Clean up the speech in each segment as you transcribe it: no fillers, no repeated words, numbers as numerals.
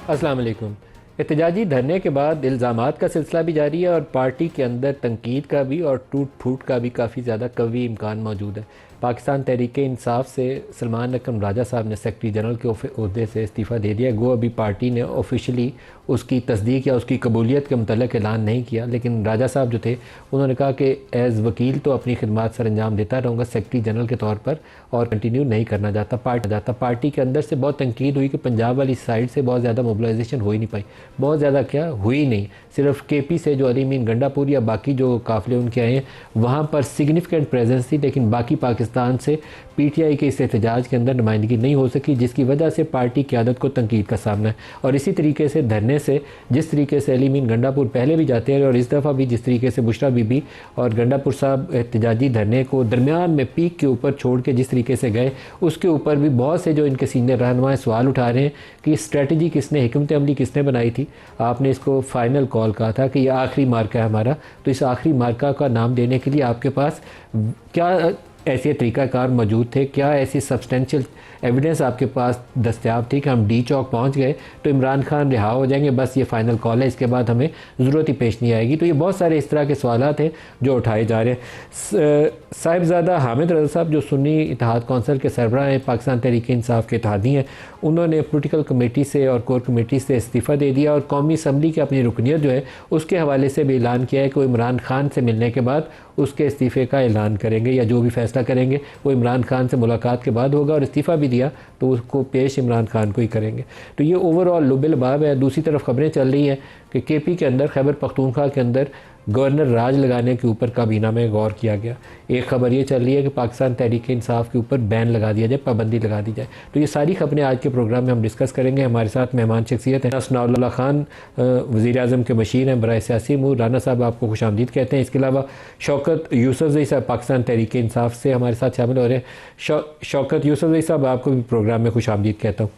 अस्सलाम वालेकुम। एहतजाजी धरने के बाद इल्ज़ामात का सिलसिला भी जारी है और पार्टी के अंदर तनकीद का भी और टूट फूट का भी काफ़ी ज़्यादा कवी इम्कान मौजूद है। पाकिस्तान तहरीक इंसाफ से सलमान अकरम राजा साहब ने सेक्रेटरी जनरल के ओहदे से इस्तीफ़ा दे दिया। गो अभी पार्टी ने ऑफिशियली उसकी तस्दीक या उसकी कबूलियत के मतलब ऐलान नहीं किया, लेकिन राजा साहब जो थे उन्होंने कहा कि एज़ वकील तो अपनी खिदमत सर अंजाम देता रहूँगा सेक्रेटरी जनरल के तौर पर, और कंटिन्यू नहीं करना चाहता। पार्टी के अंदर से बहुत तनकीद हुई कि पंजाब वाली साइड से बहुत ज़्यादा मोबिलाइजेशन हो ही नहीं पाई। बहुत ज़्यादा क्या हुई नहीं, सिर्फ केपी से जो अली मीन गंडापुर या बाकी जो काफ़िले उनके आए हैं वहाँ पर सिग्निफिकेंट प्रेजेंस थी, लेकिन बाकी पाकिस्तान से पीटीआई के इस एहतजाज के अंदर नुमाइंदगी नहीं हो सकी, जिसकी वजह से पार्टी क़यादत को तनकीद का सामना है। और इसी तरीके से धरने से जिस तरीके से अली मीन गंडापुर पहले भी जाते हैं और इस दफ़ा भी जिस तरीके से बुशरा बीबी और गंडापुर साहब एहतजाजी धरने को दरमियान में पीक के ऊपर छोड़ के जिस तरीके से गए, उसके ऊपर भी बहुत से जो इनके सीनियर रहनुमा सवाल उठा रहे हैं कि स्ट्रेटजी किसने, हिकमत अमली किसने बनाई थी। आपने इसको फाइनल कॉल कहा था कि ये आखिरी मार्का है हमारा, तो इस आखिरी मार्का का नाम देने के लिए आपके पास क्या ऐसे तरीक़ाकार मौजूद थे, क्या ऐसी सब्सटेंशियल एविडेंस आपके पास दस्तयाब थी कि हम डी चौक पहुंच गए तो इमरान खान रिहा हो जाएंगे, बस ये फ़ाइनल कॉल है, इसके बाद हमें ज़रूरत ही पेश नहीं आएगी। तो ये बहुत सारे इस तरह के सवाल हैं जो उठाए जा रहे हैं। साहिबजादा हामिद रज़ा साहब जो सुन्नी इत्तेहाद कौंसिल के सरबराह हैं, पाकिस्तान तहरीक इंसाफ के इत्तेहादी हैं, उन्होंने पोलिटिकल कमेटी से और कोर कमेटी से इस्तीफ़ा दे दिया और कौमी असम्बली की अपनी रुकनीत जो है उसके हवाले से भी ऐलान किया है कि वो इमरान खान से मिलने के बाद उसके इस्तीफ़े का ऐलान करेंगे या जो भी फ़ैसला करेंगे वो इमरान खान से मुलाकात के बाद होगा, और इस्तीफ़ा भी दिया तो उसको पेश इमरान खान को ही करेंगे। तो ये ओवरऑल लुबिलबाब है। दूसरी तरफ खबरें चल रही हैं कि केपी के अंदर, खैबर पख्तूनख्वा के अंदर गवर्नर राज लगाने के ऊपर काबीना में गौर किया गया। एक खबर ये चल रही है कि पाकिस्तान तहरीक इंसाफ के ऊपर बैन लगा दिया जाए, पाबंदी लगा दी जाए। तो ये सारी खबरें आज के प्रोग्राम में हम डिस्कस करेंगे। हमारे साथ मेहमान शख्सियत हैं सनाउल्लाह खान, वज़ीर-ए-आज़म के मशीर हैं बराए सियासी अमूर, राना साहब आपको खुशामदीद कहते हैं। इसके अलावा शौकत यूसुफज़ई साहब पाकिस्तान तहरीक इंसाफ से हमारे साथ शामिल हो रहे हैं। शौकत यूसुफज़ई साहब आपको भी प्रोग्राम में खुशामदीद कहता हूँ।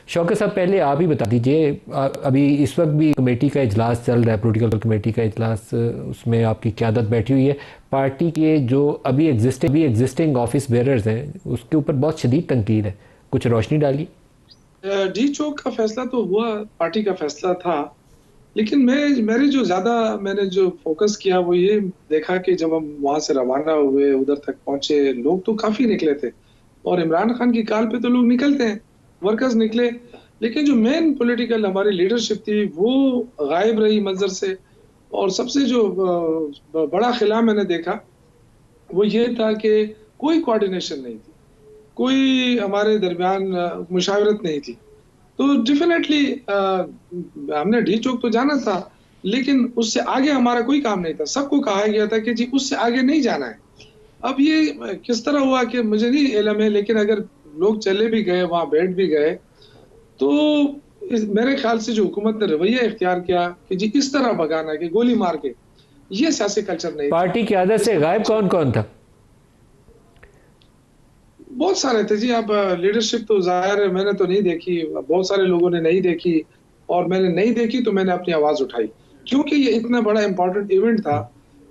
शौकत साहब पहले आप ही बता दीजिए, अभी इस वक्त भी कमेटी का इजलास चल रहा है, पॉलिटिकल कमेटी का इजलास, उसमें आपकी क़यादत बैठी हुई है। पार्टी के जो अभी एग्जिस्टिंग ऑफिस बेरर्स हैं उसके ऊपर बहुत शदीद तनकीद है, कुछ रोशनी डाली। डी चौक का फैसला तो हुआ, पार्टी का फैसला था, लेकिन मैंने जो फोकस किया वो ये देखा कि जब हम वहां से रवाना हुए, उधर तक पहुंचे, लोग तो काफी निकले थे और इमरान खान की कॉल पे तो लोग निकलते हैं, वर्कर्स निकले, लेकिन जो मेन पॉलिटिकल हमारी लीडरशिप थी वो गायब रही मंजर से। और सबसे जो बड़ा खिला मैंने देखा वो ये था कि कोई कोऑर्डिनेशन नहीं थी, कोई हमारे दरमियान मुशावरत नहीं थी। तो डेफिनेटली हमने डी चौक तो जाना था, लेकिन उससे आगे हमारा कोई काम नहीं था। सबको कहा गया था कि जी उससे आगे नहीं जाना है। अब ये किस तरह हुआ कि मुझे नहीं इल्म है, लेकिन अगर लोग चले भी गए, वहां बैठ भी गए, तो मेरे ख्याल से जो हुकूमत ने रवैया इख्तियार किया कि जी इस तरह भगाना कि गोली मार के, ये सियासी कल्चर नहीं। पार्टी की आदत से गायब कौन कौन था? बहुत सारे थे जी। अब लीडरशिप तो जाहिर है मैंने तो नहीं देखी, बहुत सारे लोगों ने नहीं देखी, और मैंने नहीं देखी तो मैंने अपनी आवाज उठाई, क्योंकि ये इतना बड़ा इंपॉर्टेंट इवेंट था।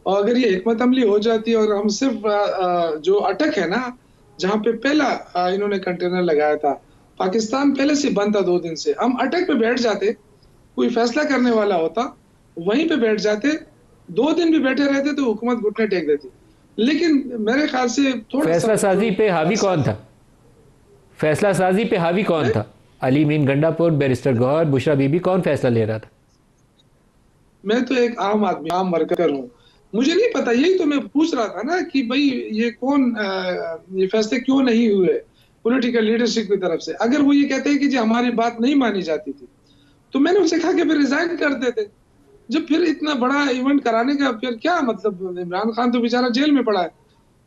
और अगर ये हिकमत अमली हो जाती और हम सिर्फ जो अटक है ना, जहाँ पे पहला इन्होंने कंटेनर लगाया था, पाकिस्तान पहले से बंद था 2 दिन से, हम अटक पे बैठ जाते, कोई फैसला करने वाला होता वहीं पे बैठ जाते, 2 दिन भी बैठे रहते तो हुकूमत घुटने टेक देती। लेकिन मेरे ख्याल से थोड़ा फैसला साजी पे हावी कौन था? फैसला साजी पे हावी कौन था? अली मीन गंडापुर, बैरिस्टर गौहर, बुशरा बीबी, कौन फैसला ले रहा था? मैं तो एक आम आदमी, आम वर्कर हूँ, मुझे नहीं पता। यही तो मैं पूछ रहा था ना कि भाई ये कौन, ये फैसले क्यों नहीं हुए पॉलिटिकल लीडरशिप की तरफ से। अगर वो ये कहते हैं कि जी हमारी बात नहीं मानी जाती थी, तो मैंने उनसे कहा कि फिर रिजाइन कर देते। जब फिर इतना बड़ा इवेंट कराने का फिर क्या मतलब? इमरान खान तो बेचारा जेल में पड़ा है,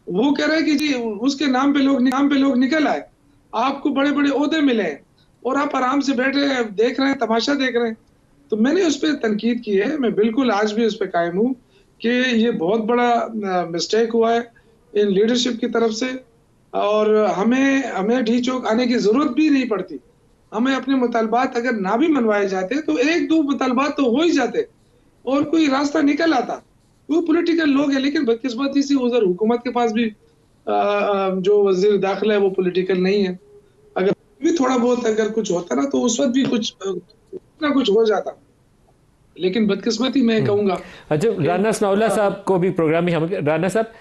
वो कह रहे हैं कि जी उसके नाम पे लोग निकल आए, आपको बड़े बड़े ओहदे मिले हैं और आप आराम से बैठे देख रहे हैं, तमाशा देख रहे हैं। तो मैंने उस पर तनकीद की है, मैं बिल्कुल आज भी उस पर कायम हूँ कि ये बहुत बड़ा मिस्टेक हुआ है इन लीडरशिप की तरफ से, और हमें डी चौक आने की जरूरत भी नहीं पड़ती। हमें अपने मुतालबात अगर ना भी मनवाए जाते तो 1-2 मुतालबात तो हो ही जाते और कोई रास्ता निकल आता। वो पॉलिटिकल लोग हैं, लेकिन बदकिस्मती से उधर हुकूमत के पास भी जो वजीर दाखिला है वो पॉलिटिकल नहीं है। अगर भी थोड़ा बहुत अगर कुछ होता ना तो उस वक्त भी कुछ इतना कुछ हो जाता। लेकिन बदकिस्मती मैं कहूँगा अच्छा, कि राना सनाउल्लाह साहब को भी प्रोग्राम में शामिल राना साहब,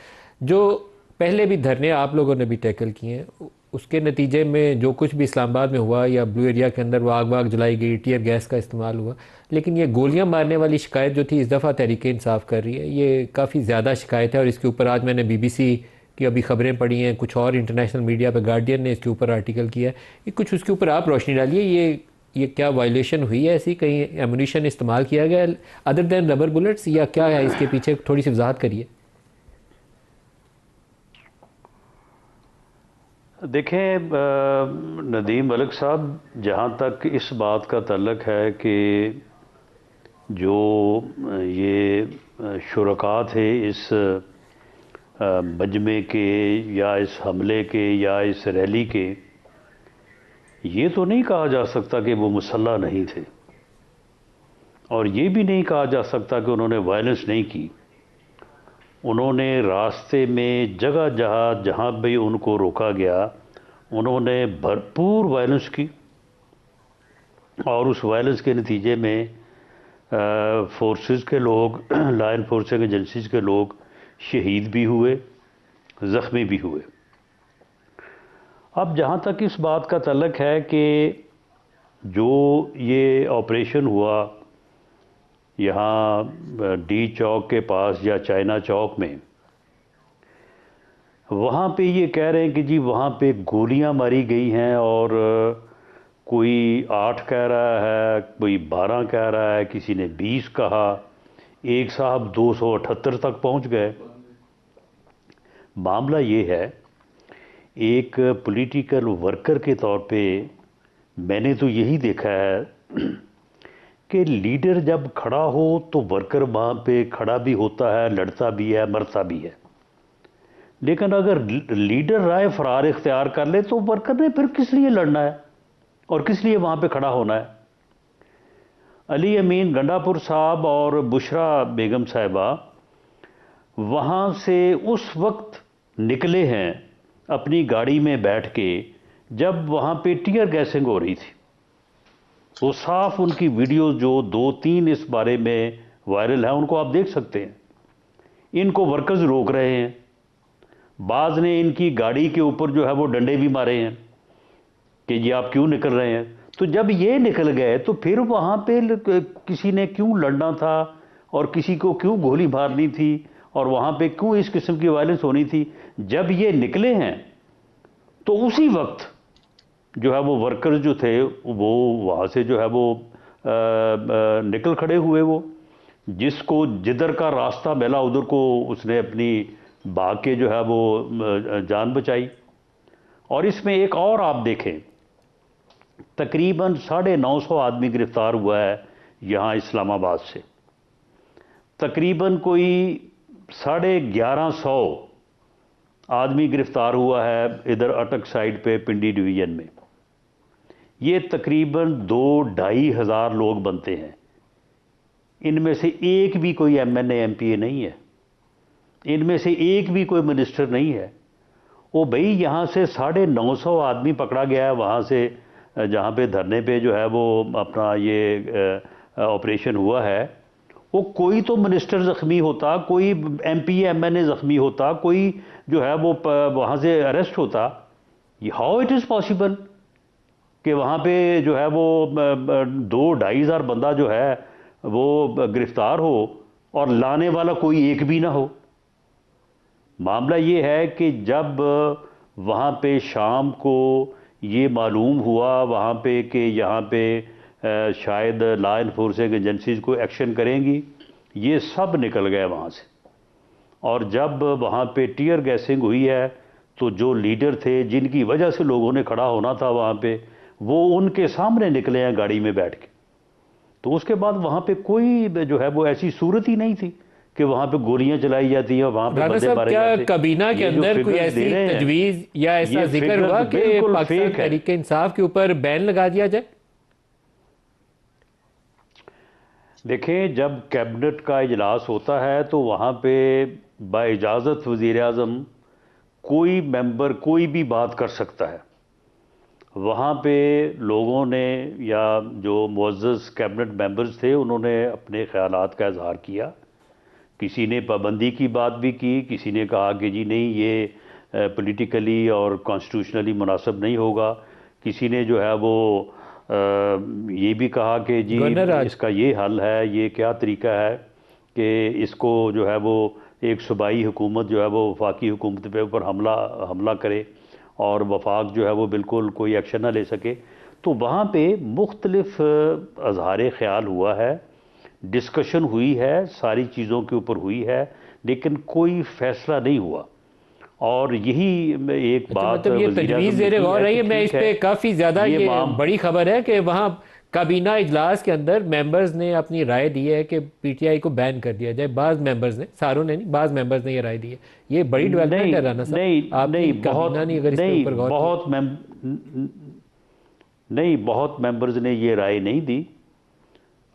जो पहले भी धरने आप लोगों ने भी टैकल किए हैं, उसके नतीजे में जो कुछ भी इस्लामाबाद में हुआ या ब्लू एरिया के अंदर वो आग वाग जलाई गई, टीयर गैस का इस्तेमाल हुआ, लेकिन ये गोलियां मारने वाली शिकायत जो थी इस दफ़ा तहरीक इंसाफ कर रही है, ये काफ़ी ज़्यादा शिकायत है। और इसके ऊपर आज मैंने BBC की अभी खबरें पढ़ी हैं, कुछ और इंटरनेशनल मीडिया पे गार्डियन ने इसके ऊपर आर्टिकल किया है। ये कुछ उसके ऊपर आप रोशनी डालिए, ये क्या वायलेशन हुई है, ऐसी कहीं एमुनिशन इस्तेमाल किया गया अदर देन रबर बुलेट्स, या क्या है इसके पीछे, थोड़ी सी वजाहत करिए। देखें नदीम मलिक साहब, जहाँ तक इस बात का तल्लक है कि जो ये शुरका थे इस मजमे के या इस हमले के या इस रैली के, ये तो नहीं कहा जा सकता कि वो मुसल्ला नहीं थे, और ये भी नहीं कहा जा सकता कि उन्होंने वायलेंस नहीं की। उन्होंने रास्ते में जगह जहाँ भी उनको रोका गया, उन्होंने भरपूर वायलेंस की, और उस वायलेंस के नतीजे में फोर्सेस के लोग, लॉ एनफोर्सिंग एजेंसीज के लोग शहीद भी हुए, ज़ख्मी भी हुए। अब जहाँ तक इस बात का तल्लक है कि जो ये ऑपरेशन हुआ यहाँ डी चौक के पास या चाइना चौक में, वहाँ पे ये कह रहे हैं कि जी वहाँ पे गोलियाँ मारी गई हैं, और कोई 8 कह रहा है, कोई 12 कह रहा है, किसी ने 20 कहा, एक साहब 278 तक पहुँच गए। मामला ये है, एक पॉलिटिकल वर्कर के तौर पे मैंने तो यही देखा है कि लीडर जब खड़ा हो तो वर्कर वहाँ पे खड़ा भी होता है, लड़ता भी है, मरता भी है। लेकिन अगर लीडर राय फरार इख्तियार कर ले तो वर्कर ने फिर किस लिए लड़ना है और किस लिए वहाँ पे खड़ा होना है। अली अमीन गंडापुर साहब और बुशरा बेगम साहिबा वहाँ से उस वक्त निकले हैं अपनी गाड़ी में बैठ के जब वहाँ पे टीयर गैसिंग हो रही थी। वो साफ उनकी वीडियो जो 2-3 इस बारे में वायरल है, उनको आप देख सकते हैं। इनको वर्कर्स रोक रहे हैं, बाज ने इनकी गाड़ी के ऊपर जो है वो डंडे भी मारे हैं कि ये आप क्यों निकल रहे हैं। तो जब ये निकल गए तो फिर वहाँ पे किसी ने क्यों लड़ना था और किसी को क्यों गोली मारनी थी और वहाँ पे क्यों इस किस्म की वायलेंस होनी थी। जब ये निकले हैं तो उसी वक्त जो है वो वर्कर्स जो थे वो वहाँ से जो है वो निकल खड़े हुए। वो जिसको जिधर का रास्ता मिला उधर को उसने अपनी भाग के जो है वो जान बचाई। और इसमें एक और आप देखें, तकरीबन 950 आदमी गिरफ्तार हुआ है यहाँ इस्लामाबाद से। तकरीबन कोई 1150 आदमी गिरफ्तार हुआ है इधर अटक साइड पे पिंडी डिवीज़न में। ये तकरीबन 2-2.5 हज़ार लोग बनते हैं। इनमें से एक भी कोई MNA MPA नहीं है, इनमें से एक भी कोई मिनिस्टर नहीं है। वो भाई यहाँ से 950 आदमी पकड़ा गया है वहाँ से जहाँ पे धरने पे जो है वो अपना ये ऑपरेशन हुआ है। वो कोई तो मिनिस्टर ज़ख्मी होता, कोई MPA MNA ज़ख्मी होता, कोई जो है वो वहाँ से अरेस्ट होता। हाउ इट इज़ पॉसिबल कि वहाँ पे जो है वो 2-2.5 हज़ार बंदा जो है वो गिरफ्तार हो और लाने वाला कोई एक भी ना हो। मामला ये है कि जब वहाँ पे शाम को ये मालूम हुआ वहाँ पे कि यहाँ पे शायद लॉ एनफोर्सिंग एजेंसीज को एक्शन करेंगी, ये सब निकल गए वहाँ से। और जब वहाँ पे टीयर गैसिंग हुई है तो जो लीडर थे जिनकी वजह से लोगों ने खड़ा होना था वहाँ पे, वो उनके सामने निकले हैं गाड़ी में बैठ के। तो उसके बाद वहाँ पे कोई जो है वो ऐसी सूरत ही नहीं थी कि वहाँ पे गोलियां चलाई जाती हैं, वहाँ पे बंदे मारे जाते। क्या काबीना के अंदर कोई ऐसी तजवीज़ या ऐसा जिक्र हुआ कि पाकिस्तान तहरीक इंसाफ के ऊपर बैन लगा दिया जाए? देखें, जब कैबिनेट का इजलास होता है तो वहाँ पे बाइजाज़त वज़ीर आज़म कोई मेंबर कोई भी बात कर सकता है। वहाँ पे लोगों ने या जो मुअज़्ज़ज़ कैबिनेट मेंबर्स थे उन्होंने अपने ख़यालात का इज़हार किया। किसी ने पाबंदी की बात भी की, किसी ने कहा कि जी नहीं ये पॉलिटिकली और कॉन्स्टिट्यूशनली मुनासिब नहीं होगा। किसी ने जो है वो ये भी कहा कि जी गवर्नर आज इसका ये हल है, ये क्या तरीका है कि इसको जो है वो एक सूबाई हुकूमत जो है वो वफाकी हुकूमत पे ऊपर हमला करे और वफाक जो है वो बिल्कुल कोई एक्शन ना ले सके। तो वहाँ पे मुख्तलिफ अजहार ख़याल हुआ है, डिस्कशन हुई है, सारी चीज़ों के ऊपर हुई है, लेकिन कोई फ़ैसला नहीं हुआ। और यही एक अच्छा, बात मतलब ये वज़ीर तजवीज़ आज़म ने ज़ेर की गौर है रही कि है। मैं इस ठीक है पे काफ़ी ज़्यादा ये ये माम बड़ी खबर है कि वहाँ काबीना इजलास के अंदर मेंबर्स ने अपनी राय दी है कि पीटीआई को बैन कर दिया जाए। बाज़ मेंबर्स ने, सारों ने नहीं, बाज़ मेंबर्स ने ये राय दी है। ये बड़ी डेवलपमेंट नहीं है राना साहब। नहीं आपकी नहीं काबीना बहुत ने अगर इस पे नहीं ऊपर गौर किया। बहुत मेम नहीं बहुत मेंबर्स ने ये राय नहीं दी।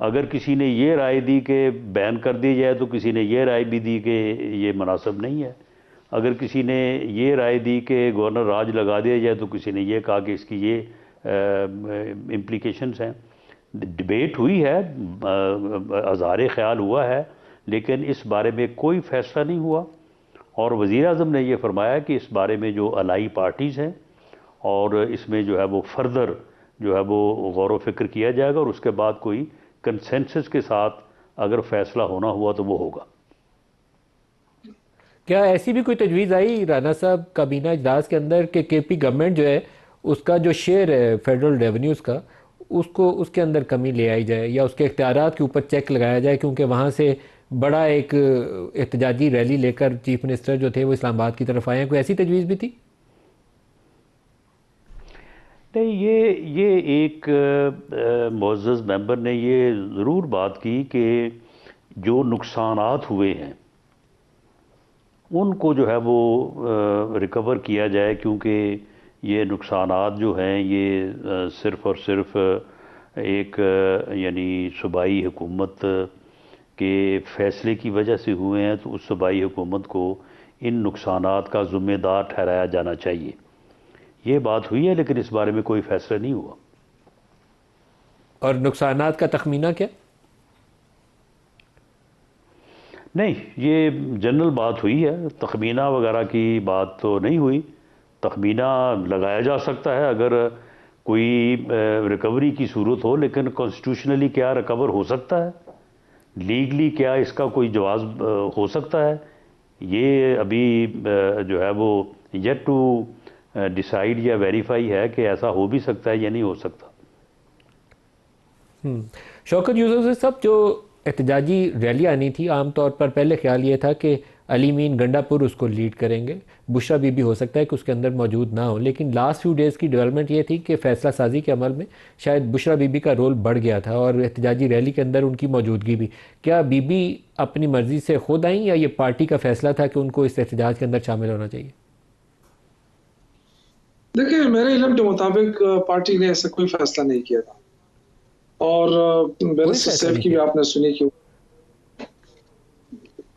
अगर किसी ने ये राय दी कि बैन कर दी जाए तो किसी ने ये राय भी दी कि ये मुनासिब नहीं है। अगर किसी ने ये राय दी कि गवर्नर राज लगा दिया जाए तो किसी ने ये कहा कि इसकी ये इम्प्लीकेशंस हैं। डिबेट हुई है, अज़हार ख़याल हुआ है, लेकिन इस बारे में कोई फ़ैसला नहीं हुआ। और वज़ीर आज़म ने ये फरमाया कि इस बारे में जो अलाई पार्टीज़ हैं और इसमें जो है वो फर्दर जो है वो गौर व फिक्र किया जाएगा और उसके बाद कोई कंसेंसस के साथ अगर फ़ैसला होना हुआ तो वो होगा। क्या ऐसी भी कोई तजवीज़ आई राना साहब काबीना इजलास के अंदर कि केपी गवर्नमेंट जो है उसका जो शेयर है फेडरल रेवेन्यूज़ का, उसको उसके अंदर कमी ले आई जाए या उसके इख्तियारात के ऊपर चेक लगाया जाए, क्योंकि वहाँ से बड़ा एक एहतजाजी रैली लेकर चीफ मिनिस्टर जो थे वो इस्लामाबाद की तरफ आए हैं। कोई ऐसी तजवीज़ भी थी? नहीं, ये एक मुअज़्ज़ज़ मेंबर ने ये ज़रूर बात की कि जो नुकसानात हुए हैं उनको जो है वो रिकवर किया जाए, क्योंकि ये नुकसानात जो हैं ये सिर्फ़ और सिर्फ एक यानी सूबाई हुकूमत के फ़ैसले की वजह से हुए हैं। तो उस सूबाई हुकूमत को इन नुकसानात का ज़िम्मेदार ठहराया जाना चाहिए। ये बात हुई है, लेकिन इस बारे में कोई फ़ैसला नहीं हुआ। और नुकसानात का तखमीना क्या? नहीं, ये जनरल बात हुई है, तखमीना वगैरह की बात तो नहीं हुई। तखमीना लगाया जा सकता है अगर कोई रिकवरी की सूरत हो, लेकिन कॉन्स्टिट्यूशनली क्या रिकवर हो सकता है, लीगली क्या इसका कोई जवाज़ हो सकता है, ये अभी जो है वो येट टू डिसाइड या वेरीफाई है कि ऐसा हो भी सकता है या नहीं हो सकता। शौकत यूसुफ साहब, जो एहतजाजी रैली आनी थी, आमतौर पर पहले ख्याल ये था कि अली मीन गंडापुर उसको लीड करेंगे, बुशरा बीबी हो सकता है कि उसके अंदर मौजूद ना हो, लेकिन लास्ट फ्यू डेज़ की डेवलपमेंट ये थी कि फ़ैसला साजी के अमल में शायद बुशरा बीबी का रोल बढ़ गया था और एहतजाजी रैली के अंदर उनकी मौजूदगी भी। क्या बीबी अपनी मर्ज़ी से खुद आई या ये पार्टी का फ़ैसला था कि उनको इस एहतजाज के अंदर शामिल होना चाहिए? देखिए, मेरे इल्म के मुताबिक पार्टी ने ऐसा कोई फैसला नहीं किया था। और कोई बैरिस्टर फैसला सैफ नहीं की भी किया? आपने सुनी कि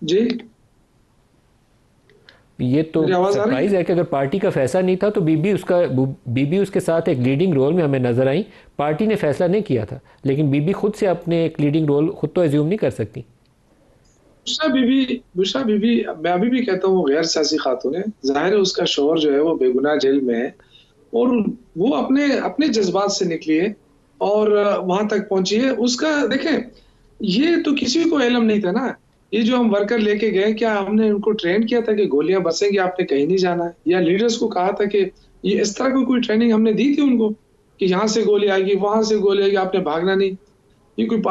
जी, ये तो मेरी आवाज आ रही सरप्राइज़ है? है कि अगर पार्टी का फैसला नहीं था तो बीबी उसके साथ एक लीडिंग रोल में हमें नजर आई। पार्टी ने फैसला नहीं किया था, लेकिन बीबी खुद से अपने एक लीडिंग रोल खुद तो एज्यूम नहीं कर सकती। बुशरा बीबी, मैं अभी भी कहता हूँ वो गैर सियासी खातून है। जाहिर है उसका शौहर जो है वो बेगुनाह जेल में है और वो अपने अपने जज्बात से निकली है और वहां तक पहुंची है। उसका देखें, ये तो किसी को इल्म नहीं था ना। ये जो हम वर्कर लेके गए, क्या हमने उनको ट्रेन किया था कि गोलियां बरसेंगी, आपने कहीं नहीं जाना है? या लीडर्स को कहा था कि ये इस तरह की कोई ट्रेनिंग हमने दी थी उनको कि यहाँ से गोली आएगी, वहां से गोली आएगी, आपने भागना नहीं? ये कोई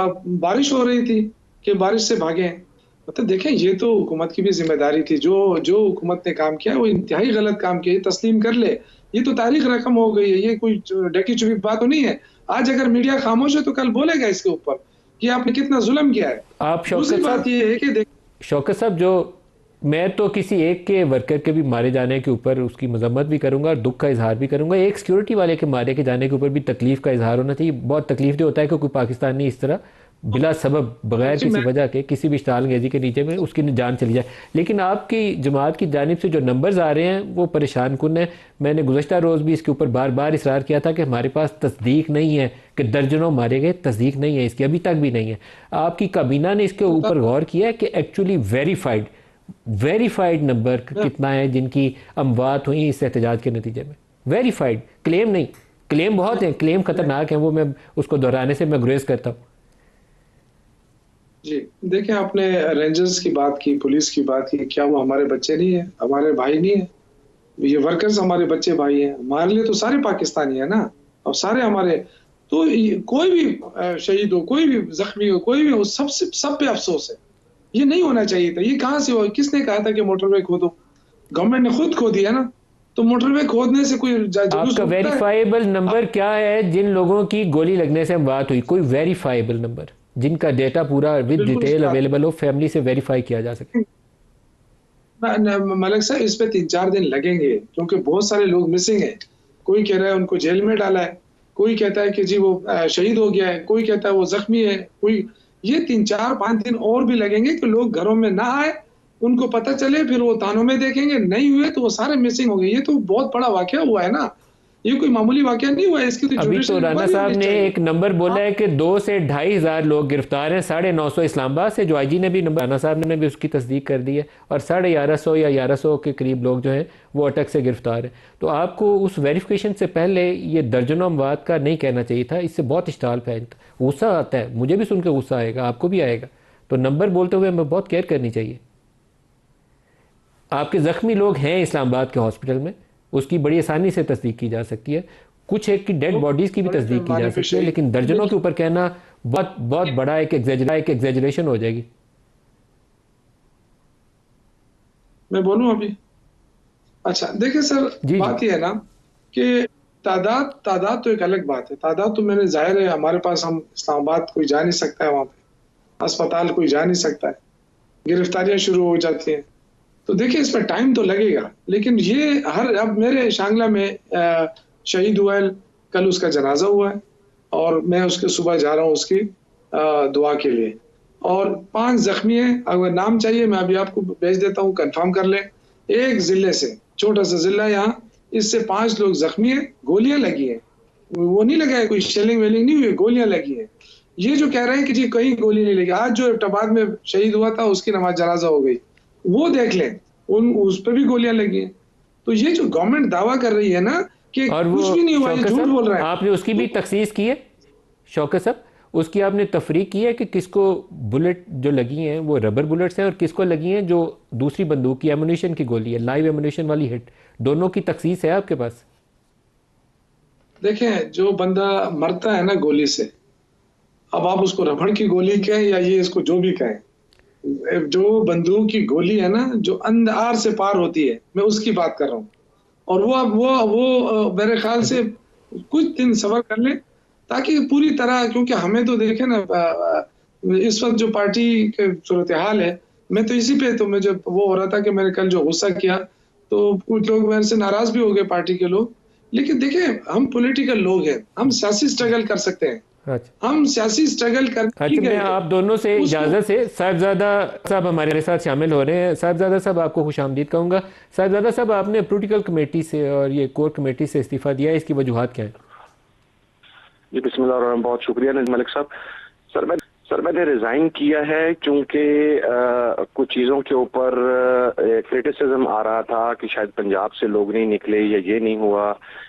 बारिश हो रही थी कि बारिश से भागे हैं? मतलब देखें, ये तो हुकूमत की भी जिम्मेदारी थी। जो जो हुकूमत ने काम किया वो इंतहाई गलत काम किया, ये तस्लीम कर ले। ये तो तारीख रकम हो गई है, ये कोई ढकी छुपी बात तो नहीं है। आज अगर मीडिया खामोश है तो कल बोलेगा इसके ऊपर कि आपने कितना जुल्म किया है। आप दूसरी शौकत बात साहब, ये है कि शौकत साहब, जो मैं तो किसी एक के वर्कर के भी मारे जाने के ऊपर उसकी मजम्मत भी करूंगा और दुख का इजहार भी करूंगा। एक सिक्योरिटी वाले के मारे के जाने के ऊपर भी तकलीफ का इजहार होना चाहिए। बहुत तकलीफ जो होता है कि कोई पाकिस्तानी इस तरह बिला सबब बगैर जी किसी मैं वजह के किसी भी इश्ताल अंगेज़ी के नीचे में उसकी जान चली जाए। लेकिन आपकी जमात की जानिब से जो नंबर्स आ रहे हैं वो परेशान कुन है। मैंने गुज़श्ता रोज़ भी इसके ऊपर बार बार इसरार किया था कि हमारे पास तस्दीक नहीं है कि दर्जनों मारे गए, तस्दीक नहीं है इसकी, अभी तक भी नहीं है। आपकी काबीना ने इसके बता ऊपर गौर किया है कि एक्चुअली वेरीफाइड नंबर मैं कितना है जिनकी अमवात हुई इस एहतजाज के नतीजे में? वेरीफाइड, क्लेम नहीं। क्लेम बहुत हैं, क्लेम मैं खतरनाक हैं, वो मैं उसको दोहराने से मैं गुरेज करता हूँ। जी देखिए, आपने रेंजर्स की बात की, पुलिस की बात की, क्या वो हमारे बच्चे नहीं है, हमारे भाई नहीं है? ये वर्कर्स हमारे बच्चे भाई हैं, हमारे लिए तो सारे पाकिस्तानी है ना, और सारे हमारे। तो कोई भी शहीद हो, कोई भी जख्मी हो, कोई भी हो, सबसे सब पे अफसोस है। ये नहीं होना चाहिए था। ये कहाँ से हुआ? किसने कहा था कि मोटरवे खोदो? गवर्नमेंट ने खुद खोदी है ना। तो मोटरवे खोदने से कोई जुलूस आपका रुकता है? वेरीफाइबल आप नंबर क्या है जिन लोगों की गोली लगने से बात हुई? कोई वेरीफाइबल नंबर जिनका डेटा पूरा विद बिल्कुल डिटेल उसका अवेलेबल हो, फैमिली से वेरीफाई किया जा सके? मलिक साहब, इस पे 3-4 दिन लगेंगे, क्योंकि बहुत सारे लोग मिसिंग हैं। कोई कह रहा है उनको जेल में डाला है, कोई कहता है कि जी वो शहीद हो गया है, कोई कहता है वो जख्मी है, कोई। ये 3-4-5 दिन और भी लगेंगे कि लोग घरों में ना आए, उनको पता चले, फिर वो थानों में देखेंगे, नहीं हुए तो वो सारे मिसिंग हो गए। ये तो बहुत बड़ा वाकया हुआ है ना, ये कोई मामूली वाकया नहीं हुआ है। इसकी तो अभी तो जुडिशल राना इंक्वायरी साहब होनी ने चाहिए। एक नंबर बोला आप है कि 2 से 2,500 लोग गिरफ्तार हैं, 950 इस्लामाबाद से, जो आईजी ने भी नंबर, राना साहब ने भी उसकी तस्दीक कर दी है, और 1150 या 1100 के करीब लोग जो हैं वो अटक से गिरफ्तार हैं। तो आपको उस वेरिफिकेशन से पहले ये दर्जनों अमवात का नहीं कहना चाहिए था, इससे बहुत इश्ताल फैलता, गुस्सा आता है, मुझे भी सुन के गुस्सा आएगा, आपको भी आएगा। तो नंबर बोलते हुए हमें बहुत केयर करनी चाहिए। आपके ज़ख्मी लोग हैं इस्लामाबाद के हॉस्पिटल में, उसकी बड़ी आसानी से तस्दीक की जा सकती है। कुछ एक की डेड तो बॉडीज़ की भी बड़े तस्दीक की जा पैमाने पे सकती है, शहीद, लेकिन दर्जनों के देखिए ऊपर कहना बहुत बहुत बड़ा एक एग्जेजरेशन हो जाएगी। मैं बोलूं अभी? अच्छा देखिए सर, जी जी। बात यह है ना कि तादाद तादाद तो एक अलग बात है। तादाद तो मैंने, जाहिर है हमारे पास, हम इस्लामाबाद कोई जा नहीं सकता है, वहां पे अस्पताल कोई जा नहीं सकता है, गिरफ्तारियां शुरू हो जाती हैं। तो देखिए इसमें टाइम तो लगेगा, लेकिन ये हर, अब मेरे शांगला में शहीद हुआ है, कल उसका जनाजा हुआ है, और मैं उसके सुबह जा रहा हूँ उसकी दुआ के लिए। और 5 जख्मी हैं, अगर नाम चाहिए मैं अभी आपको भेज देता हूँ, कंफर्म कर लें। एक जिले से, छोटा सा जिला यहाँ, इससे 5 लोग जख्मी हैं, गोलियां लगी हैं। वो नहीं लगा है, कोई शेलिंग वेलिंग नहीं हुई, गोलियां लगी हैं। ये जो कह रहे हैं कि जी कहीं गोली नहीं लगी, आज जो एबटाबाद में शहीद हुआ था उसकी नमाज जनाजा हो गई, वो देख लें, उन उस पर भी गोलियां लगी हैं। तो ये जो गवर्नमेंट दावा कर रही है ना कि और कुछ वो भी नहीं हुआ, ये शौकत झूठ साहब, बोल रहा है। आपने उसकी भी तो तखसीस की है? शौकत साहब, उसकी आपने तफरीक की है कि किसको बुलेट जो लगी हैं वो रबर बुलेट्स हैं और किसको लगी हैं जो दूसरी बंदूक की एमुनेशन की गोली है, लाइव एमुनेशन वाली हिट? दोनों की तखसीस है आपके पास? देखें, जो बंदा मरता है ना गोली से, अब आप उसको रबड़ की गोली कहें या ये इसको जो भी कहें, जो बंदूक की गोली है ना, जो अंधार से पार होती है, मैं उसकी बात कर रहा हूँ। और वो मेरे ख्याल से कुछ दिन सब्र कर ले, ताकि पूरी तरह, क्योंकि हमें तो देखे ना, इस वक्त जो पार्टी के सूरत हाल है, मैं तो इसी पे, तो मुझे वो हो रहा था कि मैंने कल जो गुस्सा किया, तो कुछ लोग मेरे से नाराज भी हो गए, पार्टी के लोग। लेकिन देखिए, हम पॉलिटिकल लोग हैं, हम सियासी स्ट्रगल कर सकते हैं, अच्छा हम सियासी स्ट्रगल कर ही अच्छा, मैं गए थे आप दोनों से उसको। इजाज़त से, साहिबजादा साहब हमारे साथ शामिल हो रहे हैं। साहिबजादा साहब, आपको खुश आमदीद कहूँगा। साहिबजादा साहब, आपने पोलिटिकल कमेटी से और ये कोर कमेटी से इस्तीफ़ा दिया है, इसकी वजूहत क्या है? जी बिस्मिल्लाह और बहुत शुक्रिया नजम मलिक साहब। सर मैंने रिज़ाइन किया है क्योंकि कुछ चीज़ों के ऊपर क्रिटिसिज्म आ रहा था कि शायद पंजाब से लोग नहीं निकले, या ये नहीं हुआ,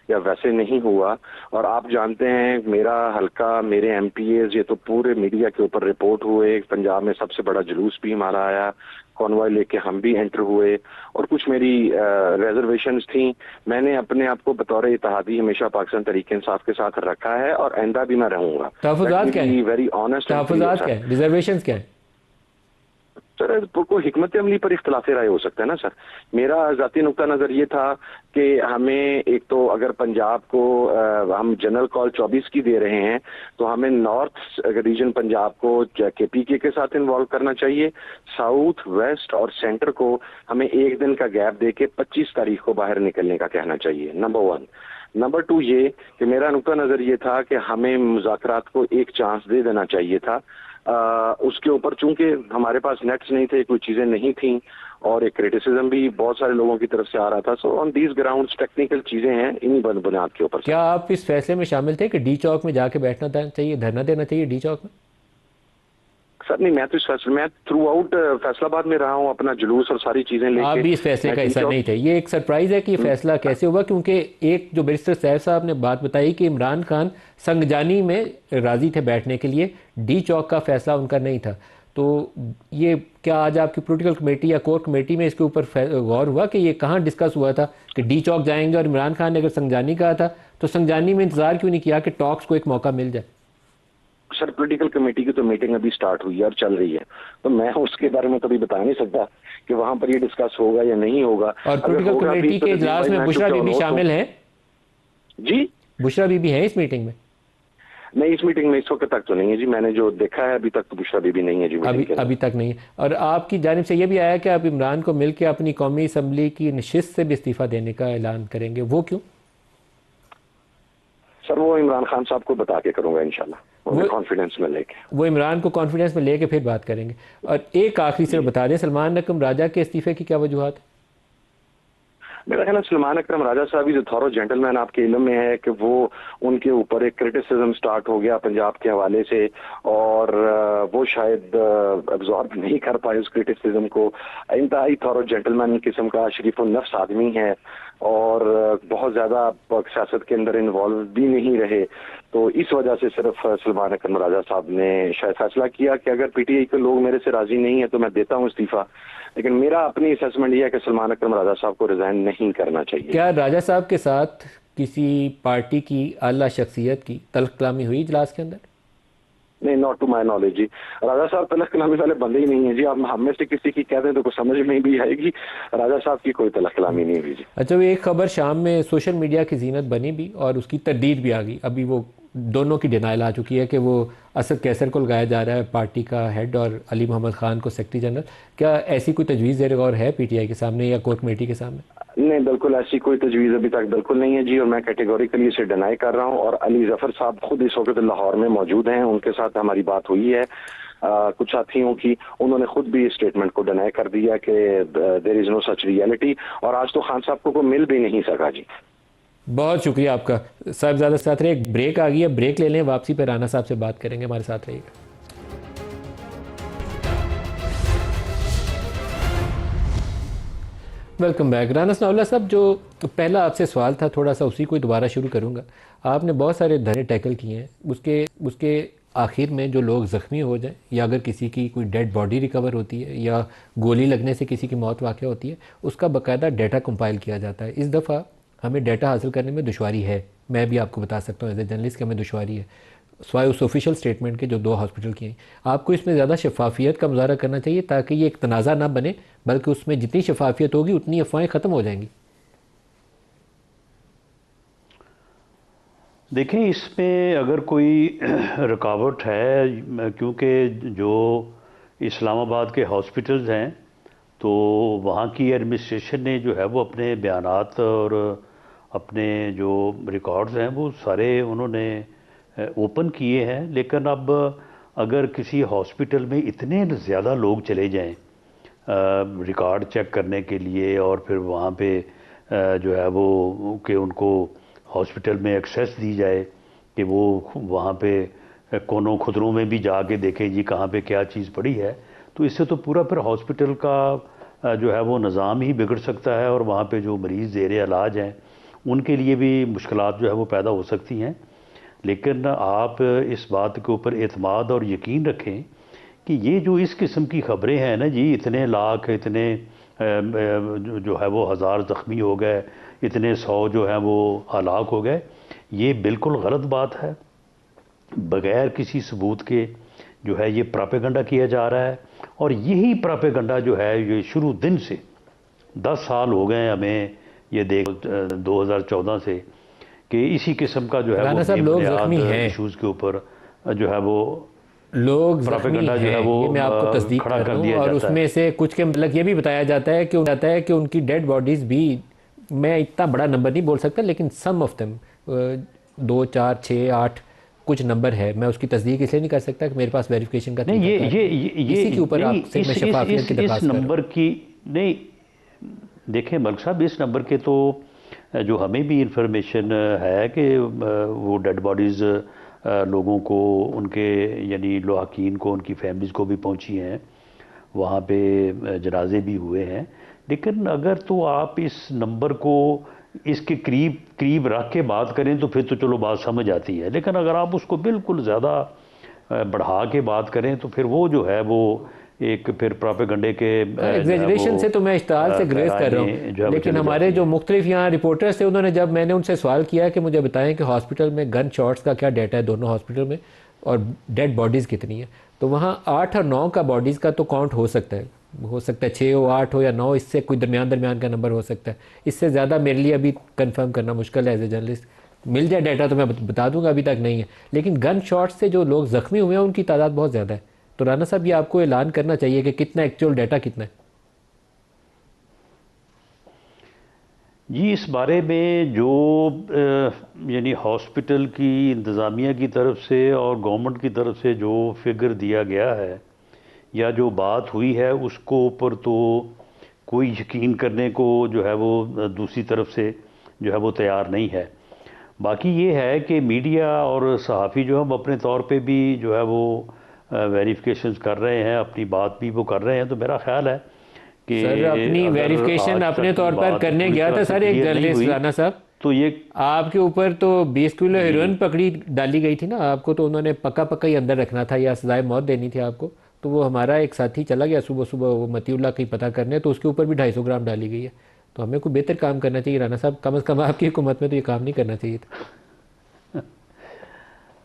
या वैसे नहीं हुआ। और आप जानते हैं मेरा हल्का, मेरे एमपीएज, ये तो पूरे मीडिया के ऊपर रिपोर्ट हुए। पंजाब में सबसे बड़ा जुलूस भी हमारा आया, कॉन्वॉय लेके हम भी एंटर हुए, और कुछ मेरी रिजर्वेशंस थी। मैंने अपने आप को बतौर इत्तेहादी हमेशा पाकिस्तान तहरीक इंसाफ के साथ रखा है, और आइंदा भी मैं रहूंगा। तहफ़्फ़ुज़ात क्या है? वेरी ऑनेस्ट एंड क्लियर तहफ़्फ़ुज़ात सर। क्या है? रिजर्वेशंस क्या है? सर कोई हिकमत अमली पर इख्तलाफ राय हो सकता है ना सर। मेरा ज़ाती नुक्ता नज़र ये था कि हमें एक तो, अगर पंजाब को हम जनरल कॉल 24 की दे रहे हैं, तो हमें नॉर्थ रीजन पंजाब को केपीके के साथ इन्वॉल्व करना चाहिए। साउथ, वेस्ट और सेंटर को हमें एक दिन का गैप देके 25 तारीख को बाहर निकलने का कहना चाहिए, नंबर 1। नंबर 2 ये कि मेरा नुक्ता नज़र ये था कि हमें मुज़ाकरात को एक चांस दे देना चाहिए था। उसके ऊपर चूंकि हमारे पास नेट्स नहीं थे, कोई चीजें नहीं थी और एक क्रिटिसिज्म भी बहुत सारे लोगों की तरफ से आ रहा था। So on these grounds technical चीजें हैं, इन्हीं बुनियाद के ऊपर। क्या आप इस फैसले में शामिल थे कि डी चौक में जाके बैठना चाहिए, धरना देना चाहिए डी चौक में? सर नहीं, मैं तो इस फैसले मैं थ्रू आउट फैसलाबाद में रहा हूँ, अपना जुलूस और सारी चीजें लेके। आप भी इस फैसले का हिस्सा नहीं थे। ये एक सरप्राइज है कि ये फैसला कैसे हुआ, क्योंकि एक जो बैरिस्टर सैफ साहब ने बात बताई कि इमरान खान संगजानी में राजी थे बैठने के लिए, डी चौक का फैसला उनका नहीं था। तो ये क्या आज आपकी पॉलिटिकल कमेटी या कोर कमेटी में इसके ऊपर गौर हुआ कि ये कहाँ डिस्कस हुआ था कि डी चौक जाएंगे, और इमरान खान ने अगर संगजानी कहा था तो संगजानी में इंतजार क्यों नहीं किया कि टॉक्स को एक मौका मिल जाए? सर पॉलिटिकल कमेटी की तो मीटिंग अभी स्टार्ट हुई है और चल रही है, तो मैं उसके बारे में कभी बता नहीं सकता कि वहां पर ये डिस्कस होगा या नहीं होगा। और पॉलिटिकल कमेटी के इजलास में बुशरा बीबी शामिल हैं? जी, बुशरा बीबी हैं इस मीटिंग में? नहीं, इस मीटिंग में इस वक्त तक तो नहीं है जी, मैंने जो देखा है अभी तक तो बुशरा बीबी नहीं है जी। अभी तक नहीं है। और आपकी जानिब से ये भी आया कि आप इमरान को मिलकर अपनी कौमी असम्बली की नशिस्त से भी इस्तीफा देने का ऐलान करेंगे, वो क्यों? सर वो इमरान खान साहब को बता के करूंगा इंशाल्लाह, वो कॉन्फिडेंस में लेके। वो इमरान को कॉन्फिडेंस में लेके फिर बात करेंगे। और एक आखिरी सिर्फ बता दें, सलमान अकरम राजा के इस्तीफे की क्या वजूहत है? मेरा ख्याल है सलमान अकरम राजा साहब ही जो थॉरो जेंटलमैन आपके इल्म में है कि वो उनके ऊपर एक क्रिटिसिज्म स्टार्ट हो गया पंजाब के हवाले से, और वो शायद अब्जॉर्ब नहीं कर पाए उस क्रिटिसिज्म को। इंतहाई थॉरो जेंटलमैन किस्म का शरीफुल नफ्स आदमी है और बहुत ज्यादा सियासत के अंदर इन्वॉल्व भी नहीं रहे, तो इस वजह से सिर्फ सलमान अकरम राजा साहब ने शायद फैसला किया कि अगर पीटीआई के लोग मेरे से राजी नहीं है तो मैं देता हूं इस्तीफा। लेकिन मेरा अपनी असेसमेंट यह है कि सलमान अकरम राजा साहब को रिजाइन नहीं करना चाहिए। क्या राजा साहब के साथ किसी पार्टी की आला शख्सियत की तल्ख कलामी हुई इजलास के अंदर? नहीं, नॉट टू माई नॉलेज जी। राजा साहब तलख कलामी वाले बंदे ही नहीं है जी। आप हम में से किसी की कहते हैं तो कुछ समझ में भी आएगी, राजा साहब की कोई तलख कलामी नहीं हुई जी। अच्छा, वो एक खबर शाम में सोशल मीडिया की जीनत बनी भी और उसकी तरदीद भी आ गई, अभी वो दोनों की डिनाइल आ चुकी है कि वो असद कैसर को लगाया जा रहा है पार्टी का हेड और अली मोहम्मद खान को सेक्रेटरी जनरल। क्या ऐसी कोई तजवीज़ ज़ेर गौर है पीटीआई के सामने या कोर कमेटी के सामने? नहीं, बिल्कुल ऐसी कोई तजवीज़ अभी तक बिल्कुल नहीं है जी, और मैं कैटेगोरिकली इसे डिनाई कर रहा हूँ। और अली जफर साहब खुद इस वक्त लाहौर में मौजूद हैं, उनके साथ हमारी बात हुई है कुछ साथियों की, उन्होंने खुद भी इस स्टेटमेंट को डिनाई कर दिया कि there is no such reality, और आज तो खान साहब को मिल भी नहीं सका जी। बहुत शुक्रिया आपका साहब, ज़्यादा साथ रहे। एक ब्रेक आ गई है, ब्रेक ले लें, वापसी पर राना साहब से बात करेंगे, हमारे साथ रहिएगा। Welcome back. राना सनाउल्लाह साहब, जो पहला आपसे सवाल था थोड़ा सा उसी को दोबारा शुरू करूँगा। आपने बहुत सारे धरने टैकल किए हैं, उसके आखिर में जो लोग ज़ख्मी हो जाए या अगर किसी की कोई डेड बॉडी रिकवर होती है या गोली लगने से किसी की मौत वाक़ होती है, उसका बाकायदा डाटा कंपाइल किया जाता है। इस दफ़ा हमें डाटा हासिल करने में दुश्वारी है, मैं भी आपको बता सकता हूँ एज ए जर्नलिस्ट कि हमें दुश्वारी है, स्वाय उस ऑफिशियल स्टेटमेंट के जो 2 हॉस्पिटल की हैं। आपको इसमें ज़्यादा शफाफियत का मुजाहरा करना चाहिए ताकि ये एक तनाज़ा ना बने, बल्कि उसमें जितनी शफाफियत होगी उतनी अफवाहें ख़त्म हो जाएंगी। देखें, इसमें अगर कोई रुकावट है, क्योंकि जो इस्लामाबाद के हॉस्पिटल्स हैं तो वहाँ की एडमिनिस्ट्रेशन ने जो है वो अपने बयानात और अपने जो रिकॉर्ड्स हैं वो सारे उन्होंने ओपन किए हैं। लेकिन अब अगर किसी हॉस्पिटल में इतने ज़्यादा लोग चले जाएं रिकॉर्ड चेक करने के लिए और फिर वहाँ पे जो है वो कि उनको हॉस्पिटल में एक्सेस दी जाए कि वो वहाँ पे कोनों खुदरों में भी जाके देखें जी कहाँ पे क्या चीज़ पड़ी है, तो इससे तो पूरा फिर हॉस्पिटल का जो है वो निज़ाम ही बिगड़ सकता है और वहाँ पे जो मरीज़ ज़ेरे इलाज हैं उनके लिए भी मुश्किलात जो है वो पैदा हो सकती हैं। लेकिन आप इस बात के ऊपर एतमाद और यकीन रखें कि ये जो इस किस्म की ख़बरें हैं ना जी, इतने लाख, इतने जो है वो हज़ार ज़ख्मी हो गए, इतने 100 जो हैं वो हलाक हो गए, ये बिल्कुल गलत बात है। बग़ैर किसी सबूत के जो है ये प्रोपेगेंडा किया जा रहा है, और यही प्रोपेगेंडा जो है ये शुरू दिन से 10 साल हो गए हमें ये देख 2014 से कि इसी किस्म का जो है वो लोग ज़ख्मी हैं इशूज़ के ऊपर जो है वो लोग ज़ख्मी हैं, ये मैं आपको तस्दीक कर दूं। और उसमें से कुछ के मतलब ये भी बताया जाता है कि उनकी डेड बॉडीज़ भी, मैं इतना बड़ा नंबर नहीं बोल सकता लेकिन सम ऑफ देम 2, 4, 6, 8 कुछ नंबर है, मैं उसकी तस्दीक इसलिए नहीं कर सकता कि मेरे पास वेरिफिकेशन का नहीं, इसी के ऊपर आपसे मैं शफाफियत की दरख्वास्त इस कर रहा नंबर की नहीं, देखें मलिक साहब, इस नंबर के तो जो हमें भी इंफॉर्मेशन है कि वो डेड बॉडीज़ लोगों को, उनके यानी लवाकिन को, उनकी फैमिलीज़ को भी पहुंची हैं, वहाँ पे जनाजे भी हुए हैं। लेकिन अगर तो आप इस नंबर को इसके करीब करीब रख के बात करें तो फिर तो चलो बात समझ आती है, लेकिन अगर आप उसको बिल्कुल ज़्यादा बढ़ा के बात करें तो फिर वो जो है वो एक फिर प्रोपेगेंडे के एग्जेजरेशन से तो मैं इश्ताल से ग्रेस कर रहा हूँ, लेकिन हमारे जो मुख्तलिफ यहाँ रिपोर्टर्स थे उन्होंने, जब मैंने उनसे सवाल किया कि मुझे बताएं कि हॉस्पिटल में गन शॉट्स का क्या डाटा है दोनों हॉस्पिटल में और डेड बॉडीज़ कितनी है, तो वहाँ 8 और 9 का बॉडीज़ का तो काउंट हो सकता है 6 हो, 8 हो या 9, इससे कोई दरमियान का नंबर हो सकता है। इससे ज़्यादा मेरे लिए अभी कंफर्म करना मुश्किल है एज ए जर्नलिस्ट। मिल जाए डाटा तो मैं बता दूंगा, अभी तक नहीं है। लेकिन गन शॉट से जो लोग ज़ख्मी हुए हैं उनकी तादाद बहुत ज़्यादा है। तो राना साहब, ये आपको ऐलान करना चाहिए कि कितना एक्चुअल डाटा कितना है। जी, इस बारे में जो यानी हॉस्पिटल की इंतज़ामिया की तरफ से और गवर्नमेंट की तरफ से जो फिगर दिया गया है या जो बात हुई है, उसको ऊपर तो कोई यकीन करने को जो है वो दूसरी तरफ से जो है वो तैयार नहीं है। बाकी ये है कि मीडिया और सहाफ़ी जो हम अपने तौर पे भी जो है वो वेरिफिकेशंस कर रहे हैं, अपनी बात भी वो कर रहे हैं। तो मेरा ख्याल है कि सर, अपनी वेरिफिकेशन अपने तौर पर करने गया था सर एक जर्नलिस्ट राना साहब, तो ये आपके ऊपर तो 20 किलो हेरोइन पकड़ी डाली गई थी ना, आपको तो उन्होंने पक्का ही अंदर रखना था या सजाए मौत देनी थी आपको। तो वो हमारा एक साथी चला गया सुबह वो मतीउल्लाह की पता करने, तो उसके ऊपर भी 250 ग्राम डाली गई है। तो हमें कोई बेहतर काम करना चाहिए राना साहब, कम से कम आपकी हुकूमत में तो ये काम नहीं करना चाहिए था।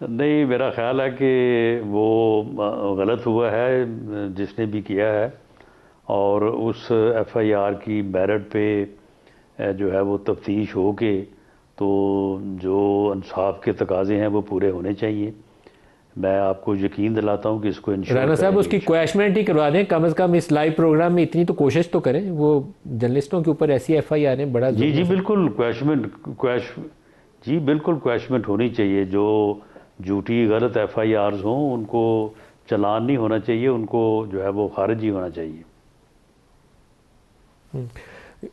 नहीं, मेरा ख्याल है कि वो गलत हुआ है जिसने भी किया है, और उस FIR की मेरिट पे जो है वो तफ्तीश हो के तो जो इंसाफ के तकाजे हैं वो पूरे होने चाहिए। मैं आपको यकीन दिलाता हूँ कि इसको राना साहब उसकी क्वैशमेंट ही करवा दें, कम से कम इस लाइव प्रोग्राम में इतनी तो कोशिश तो करें। वो जर्नलिस्टों के ऊपर ऐसी FIR है बड़ा जी बिल्कुल क्वैशमेंट होनी चाहिए। जो झूठी गलत FIRs हों उनको चलान नहीं होना चाहिए, उनको जो है वो खारिज ही होना चाहिए।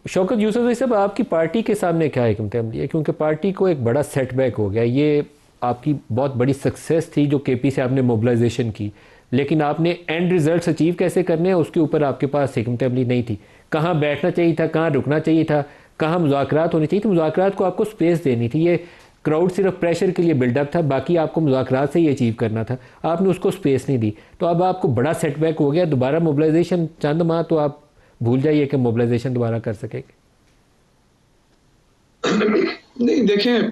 शौकत यूसुफ साहब, आपकी पार्टी के सामने क्या हिकमत अमली है? क्योंकि पार्टी को एक बड़ा सेटबैक हो गया। ये आपकी बहुत बड़ी सक्सेस थी जो KP से आपने मोबिलाइजेशन की, लेकिन आपने एंड रिजल्ट अचीव कैसे करने हैं उसके ऊपर आपके पास हिकमत अमली नहीं थी। कहाँ बैठना चाहिए था, कहाँ रुकना चाहिए था, कहाँ मुज़ाकरात होनी चाहिए थी। मुज़ाकरात को आपको स्पेस देनी थी। ये क्राउड सिर्फ प्रेशर के लिए बिल्डअप था, बाकी आपको मुज़ाकरात से ही अचीव करना था, आपने उसको स्पेस नहीं दी। तो अब आपको बड़ा सेटबैक हो गया। दोबारा मोबिलाइजेशन चंद माह तो आप भूल जाइए कि मोबिलाइजेशन दोबारा कर सकेंगे। नहीं, देखें,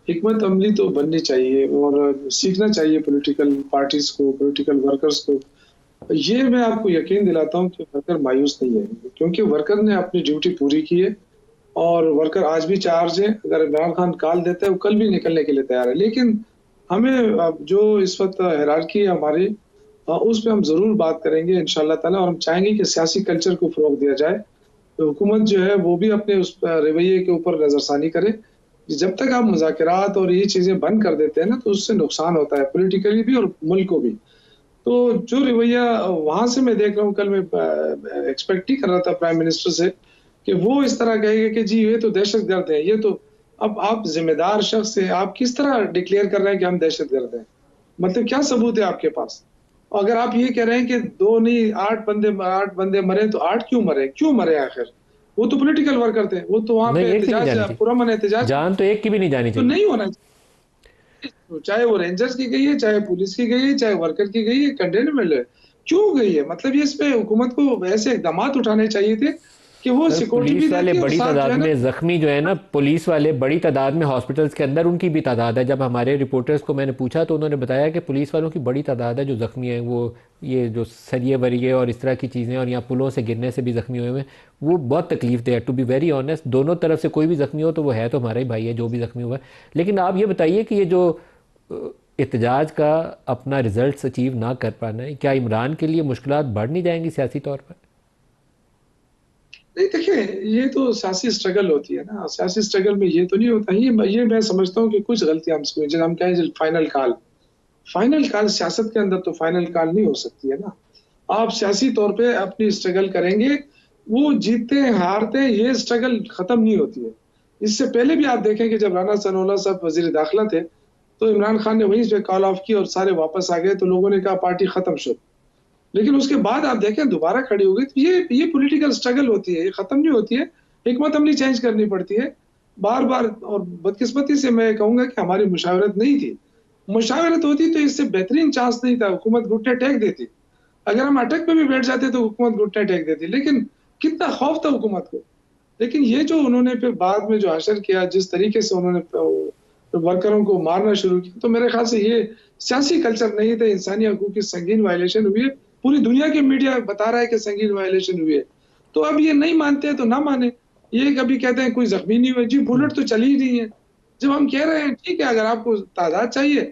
हिकमत अमली तो बननी चाहिए और सीखना चाहिए पॉलिटिकल पार्टीज को, पॉलिटिकल वर्कर्स को। ये मैं आपको यकीन दिलाता हूं कि वर्कर मायूस नहीं है, क्योंकि वर्कर ने अपनी ड्यूटी पूरी की है और वर्कर आज भी चार्ज है। अगर इमरान खान कॉल देता है वो कल भी निकलने के लिए तैयार है। लेकिन हमें जो इस वक्त हायरार्की है हमारी, उस पर हम जरूर बात करेंगे इंशाल्लाह ताला, और हम चाहेंगे कि सियासी कल्चर को फरोग दिया जाए। तो हुकूमत जो है वो भी अपने उस रवैये के ऊपर नजरसानी करे। जब तक आप मुज़ाकरात और ये चीजें बंद कर देते हैं ना, तो उससे नुकसान होता है पॉलिटिकली भी और मुल्क को भी। तो जो रवैया वहां से मैं देख रहा हूँ, कल मैं एक्सपेक्ट ही कर रहा था प्राइम मिनिस्टर से कि वो इस तरह कहेगा कि जी ये तो दहशतगर्द है। ये तो अब आप जिम्मेदार शख्स हैं, आप किस तरह डिक्लेयर कर रहे हैं कि हम दहशतगर्द हैं? मतलब क्या सबूत है आपके पास? अगर आप ये कह रहे हैं कि 2 नहीं 8 बंदे मरे, तो 8 क्यों मरे आखिर? वो तो पॉलिटिकल वर्कर थे, वो तो वहां पे एहतजाज, पुरअमन एहतजाज, जान तो एक की भी नहीं जानी चाहिए। तो नहीं होना चाहिए। चाहे वो रेंजर्स की गई है, चाहे पुलिस की गई है, चाहे वर्कर की गई है, कंडेनेबल है। क्यों गई है? मतलब ये इस पे हुकूमत को ऐसे इकदाम उठाने चाहिए थे कि वो सिक्योरिटी भी वाले बड़ी तादाद में जख्मी जो है ना, पुलिस वाले बड़ी तादाद में हॉस्पिटल्स के अंदर उनकी भी तादाद है। जब हमारे रिपोर्टर्स को मैंने पूछा तो उन्होंने बताया कि पुलिस वालों की बड़ी तादाद है जो जख्मी हैं। वो ये जो सरिये वरिये और इस तरह की चीज़ें और यहाँ पुलों से गिरने से भी जख्मी हुए हैं, वो बहुत तकलीफ दे। टू बी वेरी ऑनेस्ट, दोनों तरफ से कोई भी जख्मी हो तो वो है तो हमारा ही भाई है जो भी जख्मी हुआ है। लेकिन आप ये बताइए कि ये जो एहतजाज का अपना रिजल्ट अचीव ना कर पाना है, क्या इमरान के लिए मुश्किलात बढ़ नहीं जाएंगी सियासी तौर पर? नहीं, देखिए, ये तो सियासी स्ट्रगल होती है ना। सियासी स्ट्रगल में ये तो नहीं होता। ये मैं समझता हूँ कि कुछ गलतियां हम कहें फाइनल कॉल, फाइनल कॉल सियासत के अंदर तो फाइनल कॉल नहीं हो सकती है ना। आप सियासी तौर पे अपनी स्ट्रगल करेंगे, वो जीतते हैं हारते हैं, ये स्ट्रगल खत्म नहीं होती है। इससे पहले भी आप देखें कि जब राना सनाउल्लाह साहब वजीर दाखिला थे, तो इमरान खान ने वहीं से कॉल ऑफ की और सारे वापस आ गए, तो लोगों ने कहा पार्टी खत्म शुरू। लेकिन उसके बाद आप देखें दोबारा खड़ी हो गई, तो ये पॉलिटिकल स्ट्रगल होती है, ये खत्म नहीं होती है। हिकमत अमली चेंज करनी पड़ती है बार बार। और बदकिस्मती से मैं कहूंगा कि हमारी मुशावरत नहीं थी। मुशावरत होती तो इससे बेहतरीन चांस नहीं था, हुकूमत घुटने टेक देती। अगर हम अटक पे भी बैठ जाते तो हुकूमत घुटने टेक देती, लेकिन कितना खौफ था हुकूमत को। लेकिन ये जो उन्होंने फिर बाद में जो हशर किया, जिस तरीके से उन्होंने वर्करों को मारना शुरू किया, तो मेरे ख्याल से ये सियासी कल्चर नहीं था, इंसानी हकूक की संगीन वायलेशन हुई है। पूरी दुनिया के मीडिया बता रहा है कि संगीन वायलेशन हुई है। तो अब ये नहीं मानते हैं तो ना माने। ये कभी कहते हैं कोई जख्मी नहीं हुआ, जी बुलेट तो चली ही नहीं है। जब हम कह रहे हैं ठीक है, अगर आपको तादाद चाहिए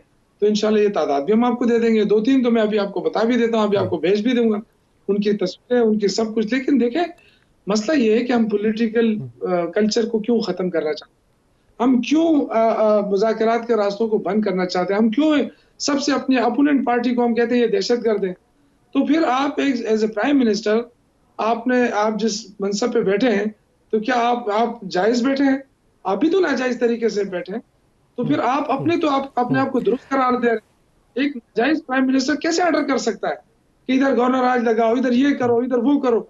तो इंशाल्लाह ये तादाद भी हम आपको दे देंगे, 2-3 तो मैं अभी आपको बता भी देता हूँ, अभी आपको भेज भी दूंगा उनकी तस्वीरें, उनकी सब कुछ। लेकिन देखें, मसला ये है कि हम पॉलिटिकल कल्चर को क्यों खत्म करना चाहते हैं, हम क्यों मुज़ाकरात के रास्तों को बंद करना चाहते हैं, हम क्यों सबसे अपनी अपोनेंट पार्टी को हम कहते हैं ये दहशतगर्द है। तो फिर आप एक एज ए प्राइम मिनिस्टर, आप जिस मनसब पे बैठे हैं, तो क्या आप जायज बैठे हैं? आप भी तो नाजायज तरीके से बैठे हैं। तो फिर आप अपने आप को दुरुस्त करार दे रहे हैं। एक जायज प्राइम मिनिस्टर कैसे ऑर्डर कर सकता है कि इधर गवर्नर राज लगाओ, इधर ये करो, इधर वो करो?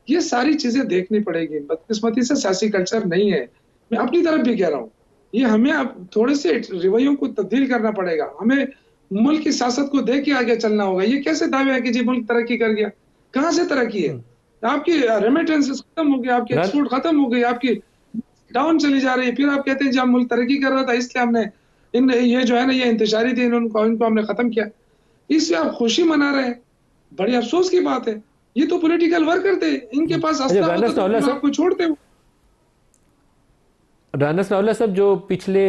ये सारी चीजें देखनी पड़ेगी। बदकिस्मती से सियासी कल्चर नहीं है। मैं अपनी तरफ भी कह रहा हूँ, ये हमें अब थोड़े से रवैयों को तब्दील करना पड़ेगा। हमें मुल्क की सियासत को देख के आगे चलना होगा। ये कैसे दावे है कि जी मुल्क तरक्की कर गया? कहाँ से तरक्की है? आपकी रेमिटेंसेस खत्म हो गई, आपकी राज एक्सपोर्ट खत्म हो गई, आपकी डाउन चली जा रही है। फिर आप कहते हैं जी हम मुल्क तरक्की कर रहा था इसलिए हमने इन ये जो है ना, ये इंतशारी थी, इनको हमने खत्म किया। इससे आप खुशी मना रहे हैं, बड़ी अफसोस की बात है। ये तो पॉलिटिकल वर्कर थे, इनके पास अच्छा, असला राना होता तो सनाउल्लाह फिर साहब, आपको छोड़ते वो। राना सनाउल्लाह साहब, जो पिछले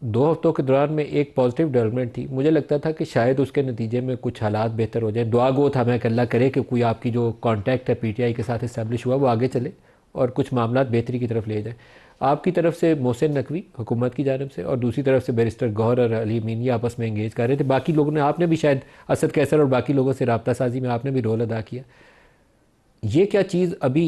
2 हफ्तों के दौरान में एक पॉजिटिव डेवलपमेंट थी, मुझे लगता था कि शायद उसके नतीजे में कुछ हालात बेहतर हो जाए। दुआ गो था मैं कि अल्लाह करे कि कोई आपकी जो कांटेक्ट है पीटीआई के साथ इस्टेब्लिश हुआ वो आगे चले और कुछ मामला बेहतरी की तरफ ले जाए। आपकी तरफ से मोहसिन नकवी हुकूमत की जानब से और दूसरी तरफ से बैरिस्टर गौहर और अली अमीन ये आपस में इंगेज कर रहे थे। बाकी लोगों ने, आपने भी शायद असद कैसर और बाकी लोगों से रब्ता साजी में आपने भी रोल अदा किया। ये क्या चीज़ अभी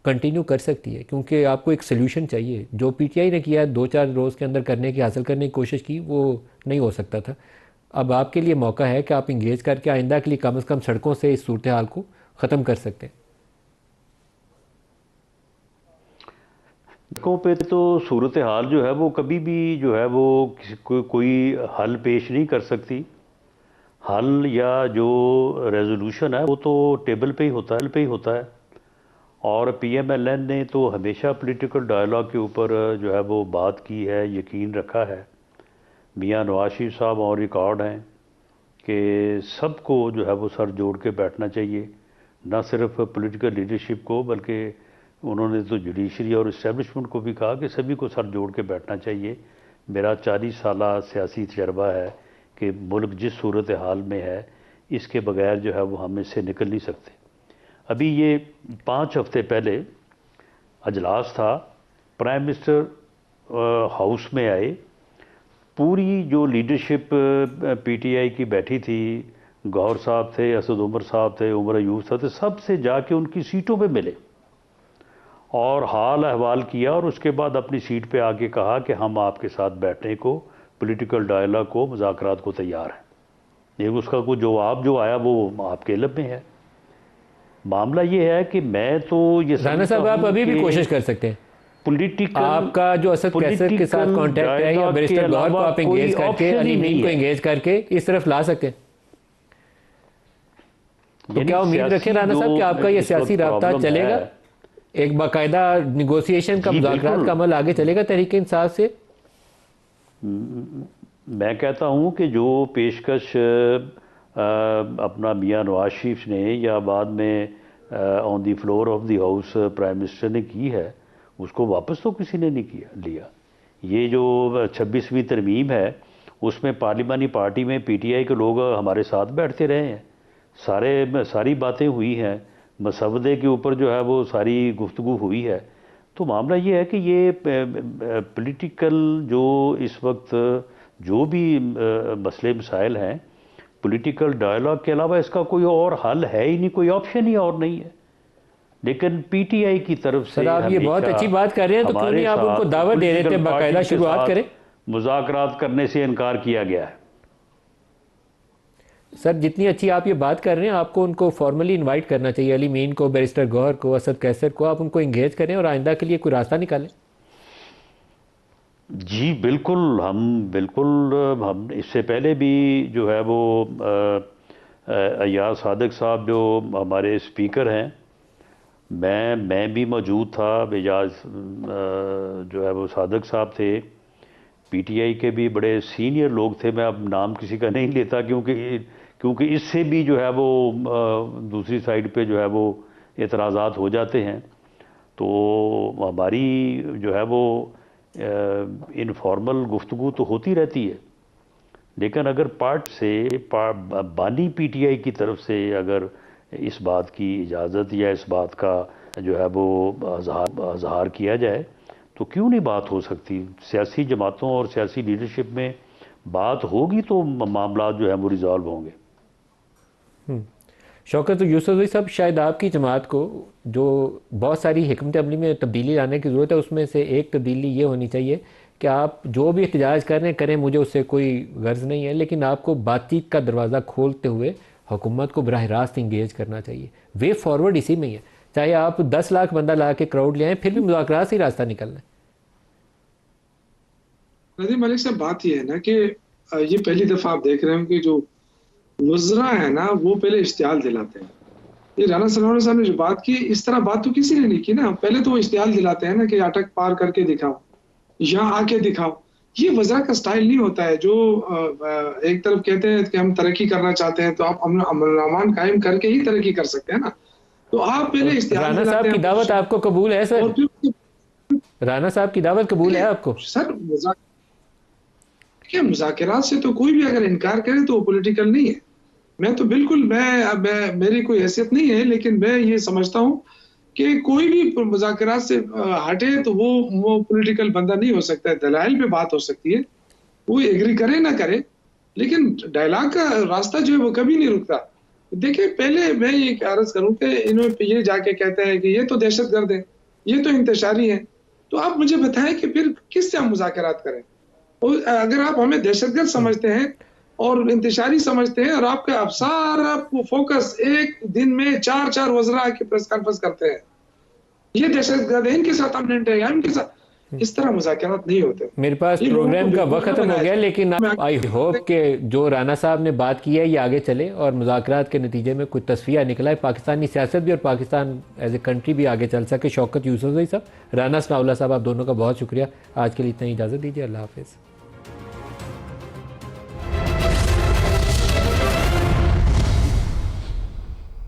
कंटिन्यू कर सकती है? क्योंकि आपको एक सोल्यूशन चाहिए। जो पीटीआई ने किया 2-4 रोज़ के अंदर करने की, हासिल करने की कोशिश की, वो नहीं हो सकता था। अब आपके लिए मौका है कि आप इंगेज करके आइंदा के लिए कम से कम सड़कों से इस सूरत हाल को ख़त्म कर सकते हैं। सड़कों पे तो सूरत हाल जो है वो कभी भी जो है वो कोई हल पेश नहीं कर सकती। हल या जो रेजोल्यूशन है वो तो टेबल पे ही होता है। और पीएमएलएन ने तो हमेशा पॉलिटिकल डायलॉग के ऊपर जो है वो बात की है, यकीन रखा है। मियां नवाज शरीफ साहब और रिकॉर्ड हैं कि सबको जो है वो सर जोड़ के बैठना चाहिए, ना सिर्फ पॉलिटिकल लीडरशिप को, बल्कि उन्होंने तो जुडिशरी और इस्टेब्लिशमेंट को भी कहा कि सभी को सर जोड़ के बैठना चाहिए। मेरा 40 साला सियासी तजर्बा है कि मुल्क जिस सूरत हाल में है, इसके बगैर जो है वो हम इससे निकल नहीं सकते। अभी ये 5 हफ्ते पहले अजलास था, प्राइम मिनिस्टर हाउस में आए, पूरी जो लीडरशिप पीटीआई की बैठी थी, गौहर साहब थे, असद उमर साहब थे, उमर अयूब साहब थे, सबसे जाके उनकी सीटों पे मिले और हाल अहवाल किया और उसके बाद अपनी सीट पे आके कहा कि हम आपके साथ बैठने को, पॉलिटिकल डायलॉग को, मुज़ाकरात को तैयार हैं। लेकिन उसका कोई जवाब जो आया वो आपके इल्म में है। मामला ये है कि मैं तो ये राना साहब, आप अभी भी कोशिश कर सकते हैं। पॉलिटिकल, आपका जो असद कैसर के साथ कांटेक्ट है या बैरिस्टर गौहर को आप इंगेज करके, अली अमीन को इंगेज करके इस तरफ ला सकते हैं। तो क्या उम्मीद रखें राना साहब कि आपका ये सियासी राब्ता चलेगा, एक बाकायदा निगोसिएशन का, मुज़ाकरात का अमल आगे चलेगा तहरीक इंसाफ से? मैं कहता हूँ कि जो पेशकश अपना मियां नवाज शरीफ ने या बाद में on the floor of the house prime minister ने की है, उसको वापस तो किसी ने नहीं लिया। ये जो 26वीं तरमीम है उसमें पार्लिमानी पार्टी में पीटीआई के लोग हमारे साथ बैठते रहे हैं, सारी बातें हुई हैं, मसवदे के ऊपर जो है वो सारी गुफ्तगू हुई है। तो मामला ये है कि ये पॉलिटिकल जो इस वक्त जो भी मसले मसाइल हैं, पॉलिटिकल डायलॉग के अलावा इसका कोई और हल है ही नहीं, कोई ऑप्शन ही और नहीं है। लेकिन पीटीआई की तरफ से सर आप ये बहुत अच्छी बात कर रहे हैं, तो क्यों नहीं आप उनको दावत दे देते, बाकायदा शुरुआत करें। मुज़ाकरात करने से इनकार किया गया है। सर जितनी अच्छी आप ये बात कर रहे हैं, आपको उनको फॉर्मली इनवाइट करना चाहिए, अली मीन को, बैरिस्टर गौहर को, असद कैसर को, आप उनको इंगेज करें और आइंदा के लिए कोई रास्ता निकालें। जी बिल्कुल, हम इससे पहले भी जो है वो अय्याज सादिक साहब जो हमारे स्पीकर हैं, मैं भी मौजूद था। एजाज जो है वो सादिक साहब थे, पीटीआई के भी बड़े सीनियर लोग थे। मैं अब नाम किसी का नहीं लेता क्योंकि इससे भी जो है वो दूसरी साइड पे जो है वो एतराज़ात हो जाते हैं। तो हमारी जो है वो इनफॉर्मल गुफ्तगू तो होती रहती है, लेकिन अगर बानी पीटीआई की तरफ से अगर इस बात की इजाज़त या इस बात का जो है वो अज़हार किया जाए तो क्यों नहीं बात हो सकती। सियासी जमातों और सियासी लीडरशिप में बात होगी तो मामला जो है वो रिजॉल्व होंगे। शौकत यूसुफ साहब, शायद आपकी जमात को जो बहुत सारी हिकमत अमली में तब्दीली लाने की ज़रूरत है, उसमें से एक तब्दीली ये होनी चाहिए कि आप जो भी एहतजाज करें, मुझे उससे कोई गर्ज नहीं है, लेकिन आपको बातचीत का दरवाज़ा खोलते हुए हुकूमत को बराह रास्त इंगेज करना चाहिए। वे फॉरवर्ड इसी में ही है, चाहे आप 10 लाख बंदा ला के क्राउड ले आए, फिर भी मुज़ाकरात से ही रास्ता निकलना है। नदीम मलिक साहब, बात ये है ना कि ये पहली दफ़ा आप देख रहे हो कि जो वज़रा है ना वो पहले इश्तिहाल दिलाते हैं। ये राना सलमान साहब ने जो बात की, इस तरह बात तो किसी ने नहीं की ना। पहले तो वो इश्तिहाल दिलाते हैं ना कि अटक पार करके दिखाओ, यहाँ आके दिखाओ। ये वज़रा का स्टाइल नहीं होता है। जो एक तरफ कहते हैं कि हम तरक्की करना चाहते हैं तो आप अमन कायम करके ही तरक्की कर सकते हैं ना। तो आप पहले इश्तिहाल राना साहब की दावत आपको कबूल है सर? राना साहब की दावत कबूल है आपको? सर मुज़ाकरात से तो कोई भी अगर इनकार करे तो वो पॉलिटिकल नहीं है। मैं तो बिल्कुल मैं मेरी कोई हैसियत नहीं है, लेकिन मैं ये समझता हूँ कि कोई भी मुज़ाकरात से हटे तो वो पॉलिटिकल बंदा नहीं हो सकता है। दलाइल पे बात हो सकती है, वो एग्री करे ना करे, लेकिन डायलॉग का रास्ता जो है वो कभी नहीं रुकता। देखिए, पहले मैं ये अर्ज करूँ कि इन्होंने ये जाके कहते हैं कि ये तो दहशतगर्द है, ये तो इंतशारी है। तो आप मुझे बताएं कि फिर किससे हम मुज़ाकरात करें? और अगर आप हमें दहशतगर्द समझते हैं और इंतशारी समझते हैं और आपका अब सारा फोकस एक दिन में 4 वज़रा की प्रेस कॉन्फ्रेंस करते हैं, ये दहशतगर्द है, इनके साथ हम नहीं रहेंगे, इनके साथ, इस तरह मुज़ाकरात नहीं होते। मेरे पास प्रोग्राम का वक्त खत्म हो गया, लेकिन आई होप कि जो राना साहब ने बात की है ये आगे चले और मुज़ाकरात के नतीजे में कुछ तस्वीर निकला है, पाकिस्तानी सियासत भी और पाकिस्तान एज ए कंट्री भी आगे चल सके। शौकत यूसुफ साहब, राना सनाउल्लाह साहब, आप दोनों का बहुत शुक्रिया। आज के लिए इतना ही इजाज़त दीजिए। अल्लाह हाफिज़।